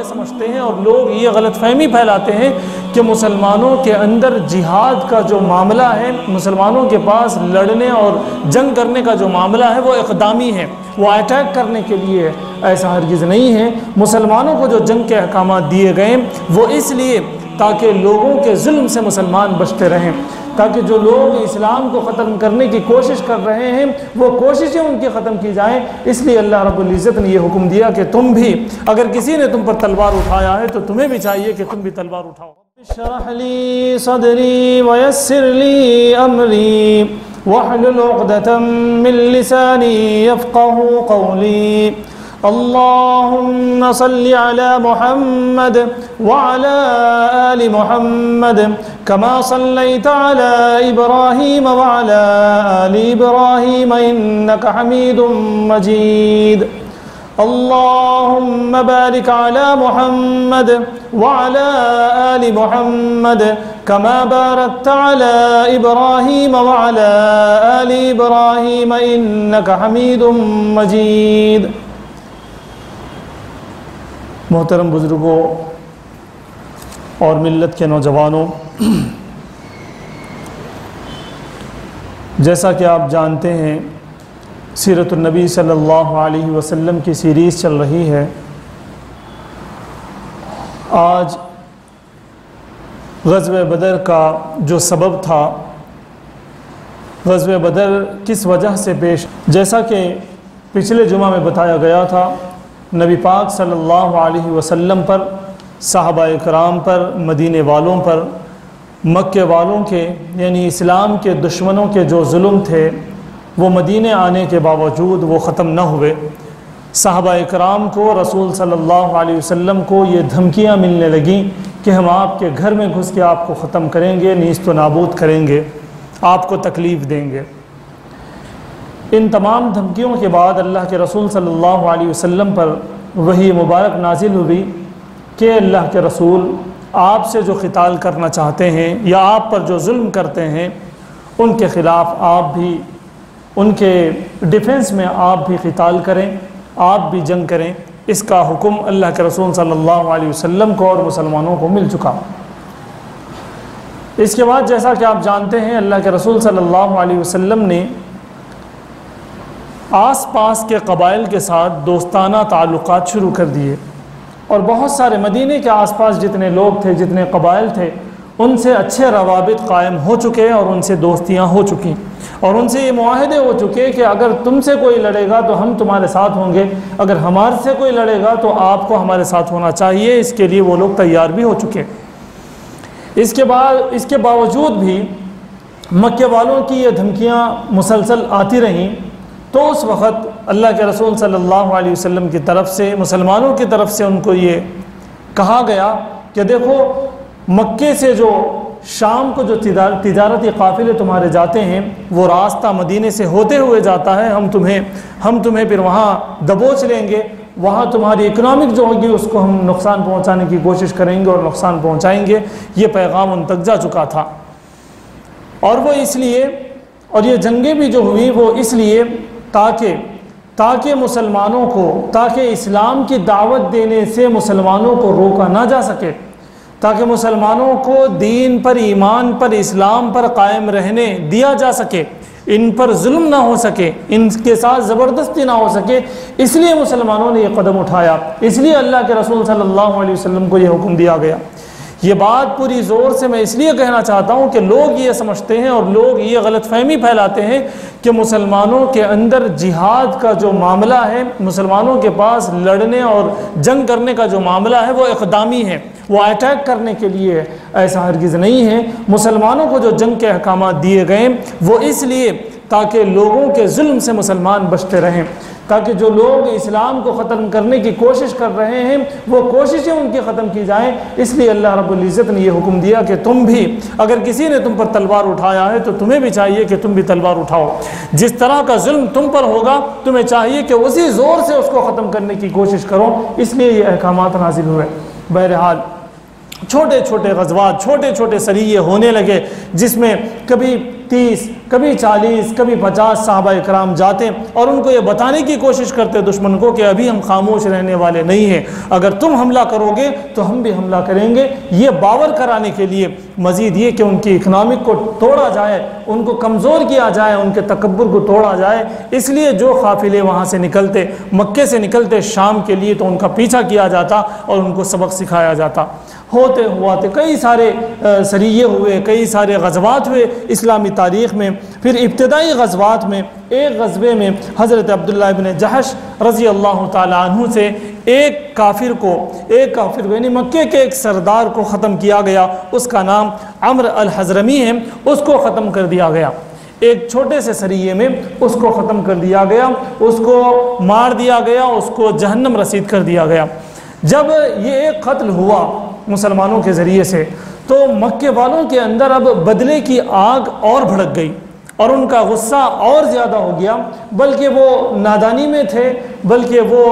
یہ سمجھتے ہیں اور لوگ یہ غلط فہمی پھیلاتے ہیں کہ مسلمانوں کے اندر جہاد کا جو معاملہ ہے، مسلمانوں کے پاس لڑنے اور جنگ کرنے کا جو معاملہ ہے وہ اقدامی ہے، وہ اٹیک کرنے کے لیے ہے۔ ایسا ہرگز نہیں ہے۔ مسلمانوں کو جو جنگ کے احکامات دیے گئے وہ اس لیے تاکہ لوگوں کے ظلم سے مسلمان بچتے رہیں، تاکہ جو لوگ اسلام کو ختم کرنے کی کوشش کر رہے ہیں وہ کوششیں ان کی ختم کی جائیں۔ اس لیے اللہ رب العزت نے یہ حکم دیا کہ تم بھی، اگر کسی نے تم پر تلوار اٹھایا ہے تو تمہیں بھی چاہیے کہ تم بھی تلوار اٹھاؤ۔ اشرح لی صدری ویسر لی امری واحلل عقدۃ من لسانی یفقهوا قولی اللهم صل على محمد وعلى آل محمد كما صليت على إبراهيم وعلى آل إبراهيم إنك حميد مجيد اللهم بارك على محمد وعلى آل محمد كما باركت على إبراهيم وعلى آل إبراهيم إنك حميد مجيد۔ محترم بزرگوں اور ملت کے نوجوانوں، جیسا کہ آپ جانتے ہیں سیرت النبی صلی اللہ علیہ وسلم کی سیریز چل رہی ہے۔ آج غزوہ بدر کا جو سبب تھا، غزوہ بدر کس وجہ سے پیش، جیسا کہ پچھلے جمعہ میں بتایا گیا تھا، نبی پاک صلی اللہ علیہ وسلم پر، صحابہ کرام پر، مدینے والوں پر، مکے والوں کے یعنی اسلام کے دشمنوں کے جو ظلم تھے وہ مدینے آنے کے باوجود وہ ختم نہ ہوئے۔ صحابہ کرام کو، رسول صلی اللہ علیہ وسلم کو یہ دھمکیاں ملنے لگیں کہ ہم آپ کے گھر میں گھس کے آپ کو ختم کریں گے، نیست و نابود کریں گے، آپ کو تکلیف دیں گے۔ ان تمام دھمکیوں کے بعد اللہ کے رسول صلی اللہ علیہ وسلم پر وحی مبارک نازل ہوئی کہ اللہ کے رسول، آپ سے جو قتال کرنا چاہتے ہیں یا آپ پر جو ظلم کرتے ہیں ان کے خلاف آپ بھی، ان کے ڈیفنس میں آپ بھی قتال کریں، آپ بھی جنگ کریں۔ اس کا حکم اللہ کے رسول صلی اللہ علیہ وسلم کو اور مسلمانوں کو مل چکا۔ اس کے بعد جیسا کہ آپ جانتے ہیں اللہ کے رسول صلی اللہ علیہ وسلم نے آس پاس کے قبائل کے ساتھ دوستانہ تعلقات شروع کر دیے، اور بہت سارے مدینے کے آس پاس جتنے لوگ تھے، جتنے قبائل تھے، ان سے اچھے روابط قائم ہو چکے اور ان سے دوستیاں ہو چکی، اور ان سے یہ معاہدے ہو چکے کہ اگر تم سے کوئی لڑے گا تو ہم تمہارے ساتھ ہوں گے، اگر ہمارے سے کوئی لڑے گا تو آپ کو ہمارے ساتھ ہونا چاہیے۔ اس کے لیے وہ لوگ تیار بھی ہو چکے۔ اس کے باوجود بھی مکے والوں کی یہ دھمکیاں مسلسل آتی رہیں، تو اس وقت اللہ کے رسول صلی اللہ علیہ وسلم کی طرف سے، مسلمانوں کی طرف سے ان کو یہ کہا گیا کہ دیکھو، مکے سے جو شام کو جو تجارتی قافلے تمہارے جاتے ہیں وہ راستہ مدینے سے ہوتے ہوئے جاتا ہے، ہم تمہیں پھر وہاں دبوچ لیں گے، وہاں تمہاری اکنامک جو ہوگی اس کو ہم نقصان پہنچانے کی کوشش کریں گے اور نقصان پہنچائیں گے۔ یہ پیغام ان تک جا چکا تھا، اور وہ اس لیے، اور یہ جنگیں بھی جو ہوئی وہ اس لیے تاکہ مسلمانوں کو، تاکہ اسلام کی دعوت دینے سے مسلمانوں کو روکا نہ جا سکے، تاکہ مسلمانوں کو دین پر، ایمان پر، اسلام پر قائم رہنے دیا جا سکے، ان پر ظلم نہ ہو سکے، ان کے ساتھ زبردستی نہ ہو سکے۔ اس لیے مسلمانوں نے یہ قدم اٹھایا، اس لیے اللہ کے رسول صلی اللہ علیہ وسلم کو یہ حکم دیا گیا۔ یہ بات پوری زور سے میں اس لیے کہنا چاہتا ہوں کہ لوگ یہ سمجھتے ہیں اور لوگ یہ غلط فہمی پھیلاتے ہیں کہ مسلمانوں کے اندر جہاد کا جو معاملہ ہے، مسلمانوں کے پاس لڑنے اور جنگ کرنے کا جو معاملہ ہے وہ اقدامی ہے، وہ اٹیک کرنے کے لیے ہے۔ ایسا ہرگز نہیں ہے۔ مسلمانوں کو جو جنگ کے احکامات دیے گئے وہ اس لیے تاکہ لوگوں کے ظلم سے مسلمان بچتے رہیں، تاکہ جو لوگ اسلام کو ختم کرنے کی کوشش کر رہے ہیں وہ کوششیں ان کی ختم کی جائیں۔ اس لیے اللہ رب العزت نے یہ حکم دیا کہ تم بھی، اگر کسی نے تم پر تلوار اٹھایا ہے تو تمہیں بھی چاہیے کہ تم بھی تلوار اٹھاؤ۔ جس طرح کا ظلم تم پر ہوگا تمہیں چاہیے کہ اسی زور سے اس کو ختم کرنے کی کوشش کرو۔ اس لیے یہ احکامات نازل ہوئے۔ بہرحال چھوٹے چھوٹے غزوات، چھوٹے چھوٹے سریے ہونے لگے، جس میں کبھی 30 کبھی 40 کبھی 50 صحابہ اکرام جاتے اور ان کو یہ بتانے کی کوشش کرتے دشمن کو کہ ابھی ہم خاموش رہنے والے نہیں ہیں، اگر تم حملہ کرو گے تو ہم بھی حملہ کریں گے، یہ باور کرانے کے لیے، مزید یہ کہ ان کی اکنامک کو توڑا جائے، ان کو کمزور کیا جائے، ان کے تکبر کو توڑا جائے۔ اس لیے جو قافلے وہاں سے نکلتے، مکے سے نکلتے شام کے لیے، تو ان کا پیچھا کیا جاتا اور ان کو سبق سکھایا جاتا۔ ہوتے کئی سارے سریے ہوئے، کئی سارے غزوات ہوئے اسلامی تاریخ میں۔ پھر ابتدائی غزوات میں ایک غزوے میں حضرت عبداللہ ابن جحش رضی اللہ تعالیٰ عنہ سے ایک کافر کو یعنی مکے کے ایک سردار کو ختم کیا گیا، اس کا نام عمرو الحضرمی ہے، اس کو ختم کر دیا گیا۔ ایک چھوٹے سے سریے میں اس کو ختم کر دیا گیا، اس کو مار دیا گیا، اس کو جہنم رسید کر دیا گیا۔ جب یہ ایک قتل ہوا مسلمانوں کے ذریعے سے تو مکے والوں کے اندر اب بدلے کی آگ اور بھڑک گئی اور ان کا غصہ اور زیادہ ہو گیا، بلکہ وہ نادانی میں تھے، بلکہ وہ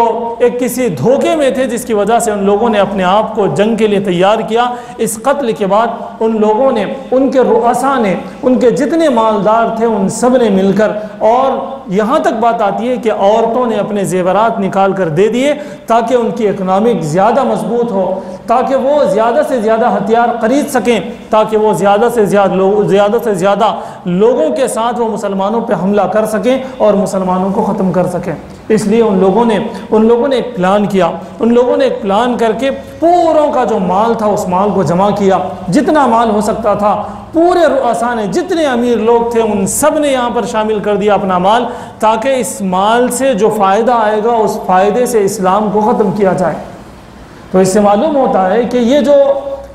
ایک کسی دھوکے میں تھے جس کی وجہ سے ان لوگوں نے اپنے آپ کو جنگ کے لیے تیار کیا۔ اس قتل کے بعد ان لوگوں نے، ان کے رؤساء نے، ان کے جتنے مالدار تھے ان سب نے مل کر، اور یہاں تک بات آتی ہے کہ عورتوں نے اپنے زیورات نکال کر دے دیے تاکہ ان کی اکنامک زیادہ مضبوط ہو، تاکہ وہ زیادہ سے زیادہ ہتھیار خرید سکیں، تاکہ وہ زیادہ سے زیادہ لوگوں کے ساتھ وہ مسلمانوں پہ حملہ کر سکیں اور مسلمانوں کو ختم کر سکیں۔ اس لیے ان لوگوں نے ایک پلان کیا، ان لوگوں نے ایک پلان کر کے پوروں کا جو مال تھا اس مال کو جمع کیا، جتنا مال ہو سکتا تھا پورے رؤساء نے، جتنے امیر لوگ تھے ان سب نے یہاں پر شامل کر دیا اپنا مال، تاکہ اس مال سے جو فائدہ آئے گا اس فائدے سے اسلام کو ختم کیا جائے۔ تو اس سے معلوم ہوتا ہے کہ یہ جو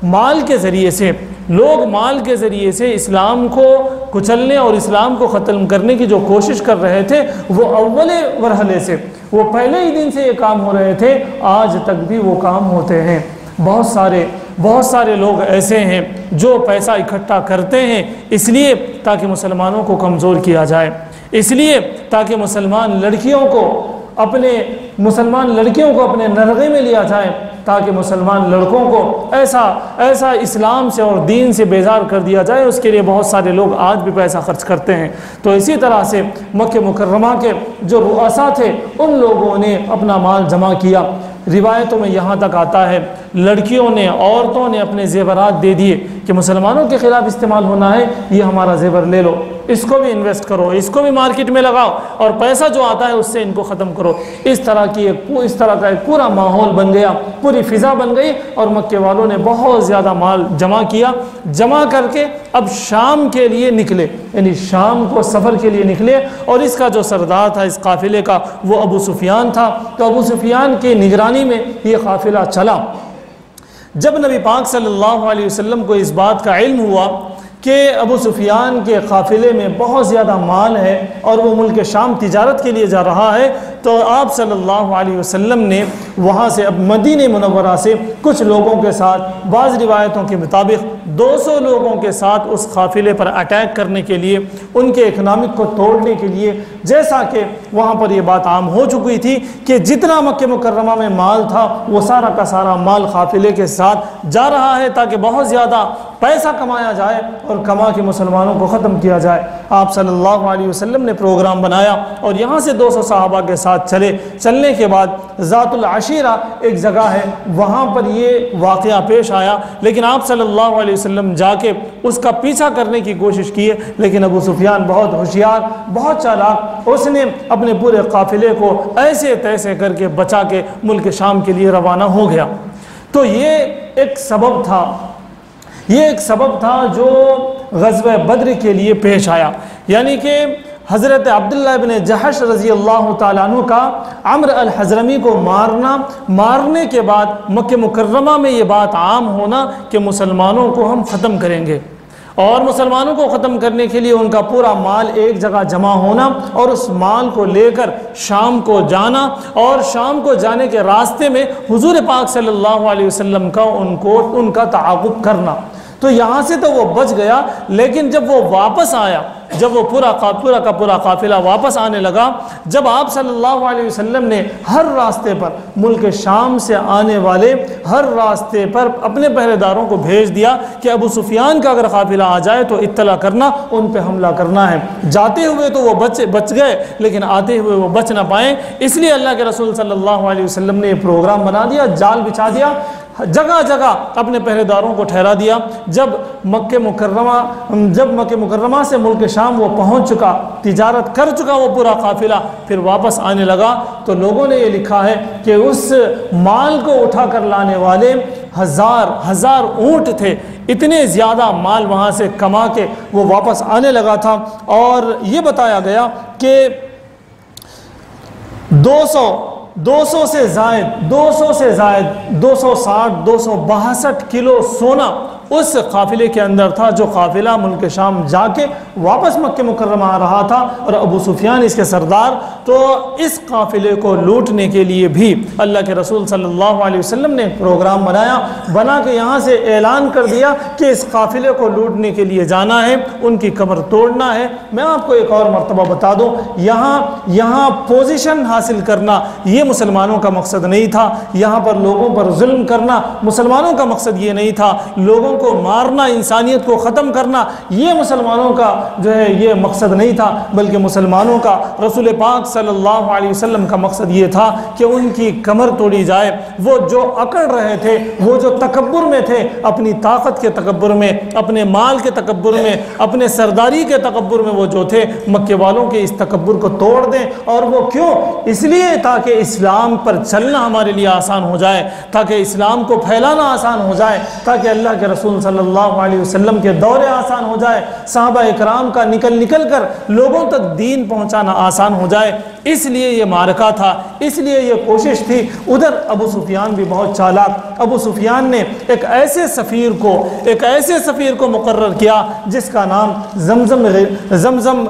مال کے ذریعے سے لوگ مال کے ذریعے سے اسلام کو کچلنے اور اسلام کو ختم کرنے کی جو کوشش کر رہے تھے، وہ اول مرحلے سے، وہ پہلے ہی دن سے یہ کام ہو رہے تھے، آج تک بھی وہ کام ہوتے ہیں۔ بہت سارے لوگ ایسے ہیں جو پیسہ اکٹھا کرتے ہیں اس لیے تاکہ مسلمانوں کو کمزور کیا جائے، اس لیے تاکہ مسلمان لڑکیوں کو اپنے نرغے میں لیا جائے، تاکہ مسلمان لڑکوں کو ایسا اسلام سے اور دین سے بیزار کر دیا جائے۔ اس کے لیے بہت سارے لوگ آج بھی پیسہ خرچ کرتے ہیں۔ تو اسی طرح سے مکہ مکرمہ کے جو رؤساء تھے ان لوگوں نے اپنا مال جمع کیا۔ روایتوں میں یہاں تک آتا ہے لڑکیوں نے، عورتوں نے اپنے زیورات دے دیے کہ مسلمانوں کے خلاف استعمال ہونا ہے، یہ ہمارا زیور لے لو، اس کو بھی انویسٹ کرو، اس کو بھی مارکیٹ میں لگاؤ اور پیسہ جو آتا ہے اس سے ان کو ختم کرو۔ اس طرح کا ایک پورا ماحول بن گیا، پوری فضا بن گئی، اور مکے والوں نے بہت زیادہ مال جمع کیا۔ جمع کر کے اب شام کے لیے نکلے، یعنی شام کو سفر کے لیے نکلے، اور اس کا جو سردار تھا اس قافلے کا وہ ابو سفیان تھا۔ تو ابو سفیان کی نگرانی میں یہ قافلہ چلا۔ جب نبی پاک صلی اللہ علیہ وسلم کو اس بات کا علم ہوا کہ ابو سفیان کے قافلے میں بہت زیادہ مال ہے اور وہ ملک شام تجارت کے لیے جا رہا ہے، تو آپ صلی اللہ علیہ وسلم نے وہاں سے اب مدینہ منورہ سے کچھ لوگوں کے ساتھ، بعض روایتوں کے مطابق 200 لوگوں کے ساتھ اس قافلے پر اٹیک کرنے کے لیے، ان کے اکنامک کو توڑنے کے لیے، جیسا کہ وہاں پر یہ بات عام ہو چکی تھی کہ جتنا مکہ مکرمہ میں مال تھا وہ سارا کا سارا مال قافلے کے ساتھ جا رہا ہے تاکہ بہت زیادہ پیسہ کمایا جائے اور کما کے مسلمانوں کو ختم کیا جائے۔ آپ صلی اللہ علیہ وسلم نے پروگرام بنایا اور یہاں سے 200 صحابہ کے ساتھ چلنے کے بعد ذات العشیرہ ایک جگہ ہے، وہاں پر یہ واقعہ پیش آیا، لیکن آپ صلی اللہ علیہ وسلم جا کے اس کا پیچھا کرنے کی کوشش کی، لیکن ابو سفیان بہت ہوشیار، بہت چالاک، اس نے اپنے پورے قافلے کو ایسے تیسے کر کے بچا کے ملک شام کے لیے روانہ ہو گیا۔ تو یہ ایک سبب تھا جو غزوہ بدر کے لیے پیش آیا، یعنی کہ حضرت عبداللہ ابن جحش رضی اللہ تعالیٰ عنہ کا عمرو الحضرمی کو مارنے کے بعد مکہ مکرمہ میں یہ بات عام ہونا کہ مسلمانوں کو ہم ختم کریں گے، اور مسلمانوں کو ختم کرنے کے لیے ان کا پورا مال ایک جگہ جمع ہونا اور اس مال کو لے کر شام کو جانا، اور شام کو جانے کے راستے میں حضور پاک صلی اللہ علیہ وسلم کا ان کا تعاقب کرنا۔ تو یہاں سے تو وہ بچ گیا، لیکن جب وہ واپس آیا جب وہ پورا کا پورا قافلہ واپس آنے لگا، جب آپ صلی اللہ علیہ وسلم نے ہر راستے پر ملک شام سے آنے والے ہر راستے پر اپنے پہرے داروں کو بھیج دیا کہ ابو سفیان کا اگر قافلہ آ جائے تو اطلاع کرنا، ان پہ حملہ کرنا ہے۔ جاتے ہوئے تو وہ بچ گئے لیکن آتے ہوئے وہ بچ نہ پائیں، اس لیے اللہ کے رسول صلی اللہ علیہ وسلم نے یہ پروگرام بنا دیا، جال بچھا دیا، جگہ جگہ اپنے پہرے داروں کو ٹھہرا دیا۔ جب مکہ مکرمہ سے ملک شام وہ پہنچ چکا، تجارت کر چکا وہ پورا قافلہ، پھر واپس آنے لگا تو لوگوں نے یہ لکھا ہے کہ اس مال کو اٹھا کر لانے والے ہزار اونٹ تھے، اتنے زیادہ مال وہاں سے کما کے وہ واپس آنے لگا تھا۔ اور یہ بتایا گیا کہ 200 سے زائد 260 262 کلو سونا اس قافلے کے اندر تھا، جو قافلہ ملک شام جا کے واپس مکہ مکرمہ آ رہا تھا، اور ابو سفیان اس کے سردار۔ تو اس قافلے کو لوٹنے کے لیے بھی اللہ کے رسول صلی اللہ علیہ وسلم نے پروگرام بنا کے یہاں سے اعلان کر دیا کہ اس قافلے کو لوٹنے کے لیے جانا ہے، ان کی کمر توڑنا ہے۔ میں آپ کو ایک اور مرتبہ بتا دوں، یہاں پوزیشن حاصل کرنا یہ مسلمانوں کا مقصد نہیں تھا، یہاں پر لوگوں پر ظلم کرنا مسلمانوں کا مقصد یہ نہیں تھا، لوگوں کو مارنا، انسانیت کو ختم کرنا یہ مسلمانوں کا جو ہے یہ مقصد نہیں تھا، بلکہ مسلمانوں کا، رسول پاک صلی اللہ علیہ وسلم کا مقصد یہ تھا کہ ان کی کمر توڑی جائے۔ وہ جو اکڑ رہے تھے، وہ جو تکبر میں تھے، اپنی طاقت کے تکبر میں، اپنے مال کے تکبر میں، اپنے سرداری کے تکبر میں وہ جو تھے، مکے والوں کے اس تکبر کو توڑ دیں۔ اور وہ کیوں؟ اس لیے تاکہ اسلام پر چلنا ہمارے لیے آسان ہو جائے، تاکہ اسلام کو پھیلانا آسان ہو جائے، تاکہ اللہ کے رسول صلی اللہ علیہ وسلم کے دورے آسان ہو جائے، صحابہ اکرام کا نکل کر لوگوں تک دین پہنچانا آسان ہو جائے۔ اس لیے یہ معرکہ تھا، اس لیے یہ کوشش تھی۔ ادھر ابو سفیان بھی بہت چالاک، ابو سفیان نے ایک ایسے سفیر کو مقرر کیا جس کا نام زمزم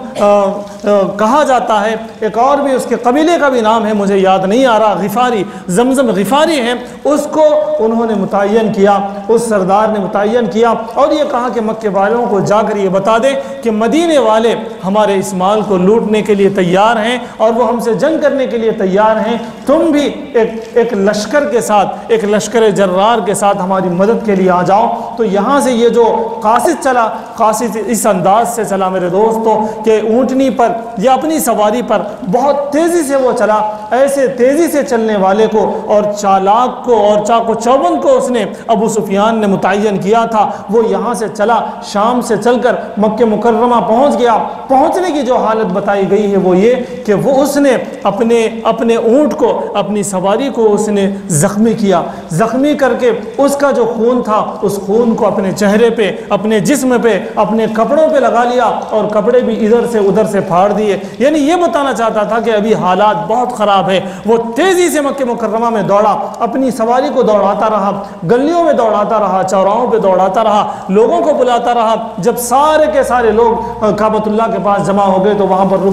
کہا جاتا ہے، ایک اور بھی اس کے قبیلے کا بھی نام ہے، مجھے یاد نہیں آ رہا، غفاری، زمزم غفاری ہیں، اس کو انہوں نے متعین کیا، اس سردار نے متعین کیا، اور یہ کہا کہ مکے والوں کو جا کر یہ بتا دے کہ مدینے والے ہمارے اس مال کو لوٹنے کے لیے تیار ہیں اور وہ ہم سے جنگ کرنے کے لیے تیار ہیں، تم بھی ایک لشکر کے ساتھ، ایک لشکر جرار کے ساتھ ہماری مدد کے لیے آ جاؤ۔ تو یہاں سے یہ جو قاصد چلا، قاصد اس انداز سے چلا میرے دوستو کہ اونٹنی پر یا اپنی سواری پر بہت تیزی سے وہ چلا، ایسے تیزی سے چلنے والے کو اور چالاک کو اور چاق و چوبند کو اس نے ابو سفیان نے متعین کیا تھا، وہ یہاں سے چلا، شام سے چل کر مکہ مکرمہ پہنچ گیا۔ پہنچنے کی جو حالت بتائی گئی ہے وہ یہ کہ وہ اس نے اپنے اونٹ کو، اپنی سواری کو اس نے زخمی کیا، زخمی کر کے اس کا جو خون تھا اس خون کو اپنے چہرے پہ، اپنے جسم پہ، اپنے کپڑوں پہ لگا لیا اور کپڑے بھی ادھر سے ادھر سے پھاڑ دیے۔ یعنی یہ بتانا چاہتا تھا کہ ابھی حالات بہت خراب ہے۔ وہ تیزی سے مکہ مکرمہ میں دوڑا، اپنی سواری کو دوڑاتا رہا، گلیوں میں دوڑاتا رہا، چوراہوں پہ دوڑاتا رہا، لوگوں کو بلاتا رہا۔ جب سارے کے سارے لوگ کعبۃ اللہ کے پاس جمع ہو گئے تو وہاں پر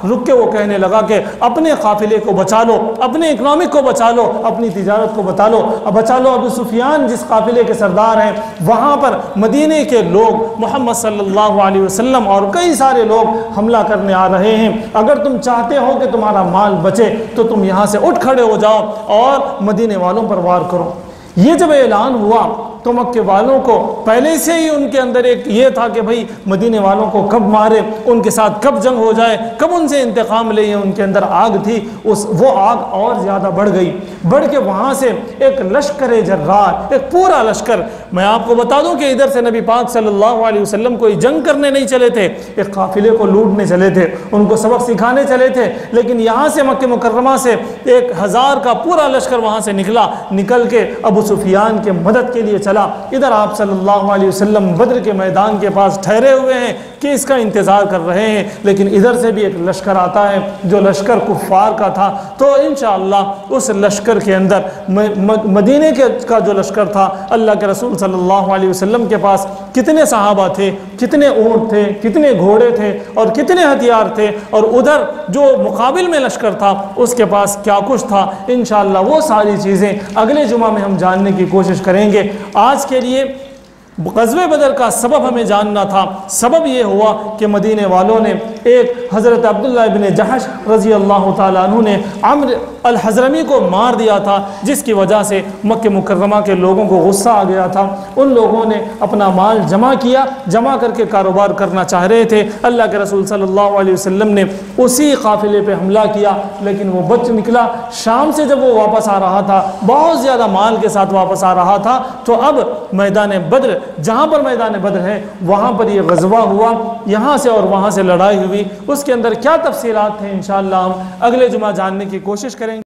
رک کے وہ کہنے لگا کہ اپنے قافلے کو بچا لو، اپنے اکنامک کو بچا لو، اپنی تجارت کو بچا لو۔ ابو سفیان جس قافلے کے سردار ہیں، وہاں پر مدینے کے لوگ، محمد صلی اللہ علیہ وسلم اور کئی سارے لوگ حملہ کرنے آ رہے ہیں، اگر تم چاہتے ہو کہ تمہارا مال بچے تو تم یہاں سے اٹھ کھڑے ہو جاؤ اور مدینے والوں پر وار کرو۔ یہ جب اعلان ہوا تو مکے والوں کو پہلے سے ہی ان کے اندر ایک یہ تھا کہ بھئی مدینے والوں کو کب مارے، ان کے ساتھ کب جنگ ہو جائے، کب ان سے انتقام لے۔ ان کے اندر آگ تھی، وہ آگ اور زیادہ بڑھ گئی، بڑھ کے وہاں سے ایک لشکر جرار، ایک پورا لشکر، میں آپ کو بتا دوں کہ ادھر سے نبی پاک صلی اللہ علیہ وسلم کوئی جنگ کرنے نہیں چلے تھے، ایک قافلے کو لوٹنے چلے تھے، ان کو سبق سکھانے چلے تھے، لیکن یہاں سے مکہ مکرمہ سے 1000 کا پورا لشکر وہاں سے نکل کے ابو سفیان کے مدد کے لیے چلا۔ ادھر آپ صلی اللہ علیہ وسلم بدر کے میدان کے پاس ٹھہرے ہوئے ہیں کہ اس کا انتظار کر رہے ہیں، لیکن ادھر سے بھی ایک لشکر آتا ہے جو لشکر کفار کا تھا۔ تو انشاءاللہ اس لشکر کے اندر مدینے کا جو لشکر تھا، اللہ کے رسول صلی اللہ علیہ وسلم کے پاس کتنے صحابہ تھے، کتنے اونٹ تھے، کتنے گھوڑے تھے اور کتنے ہتھیار تھے، اور ادھر جو مقابل میں لشکر تھا اس کے پاس کیا کچھ تھا، انشاءاللہ وہ ساری چیزیں اگلے جمعہ میں ہم جاننے کی کوشش کریں گے۔ آج کے لیے غزوہ بدر کا سبب ہمیں جاننا تھا۔ سبب یہ ہوا کہ مدینے والوں نے ایک حضرت عبداللہ ابن جحش رضی اللہ تعالیٰ عنہ نے عمرو الحضرمی کو مار دیا تھا، جس کی وجہ سے مکہ مکرمہ کے لوگوں کو غصہ آ گیا تھا۔ ان لوگوں نے اپنا مال جمع کیا، جمع کر کے کاروبار کرنا چاہ رہے تھے۔ اللہ کے رسول صلی اللہ علیہ وسلم نے اسی قافلے پہ حملہ کیا، لیکن وہ بچ نکلا۔ شام سے جب وہ واپس آ رہا تھا، بہت زیادہ مال کے ساتھ واپس آ رہا تھا، تو اب میدان بدر، جہاں پر میدان بدر ہے وہاں پر یہ غزوہ ہوا، یہاں سے اور وہاں سے لڑائی ہوئی۔ اس کے اندر کیا تفصیلات تھے انشاءاللہ ہم اگلے جمعہ جاننے کی کوشش کریں گے۔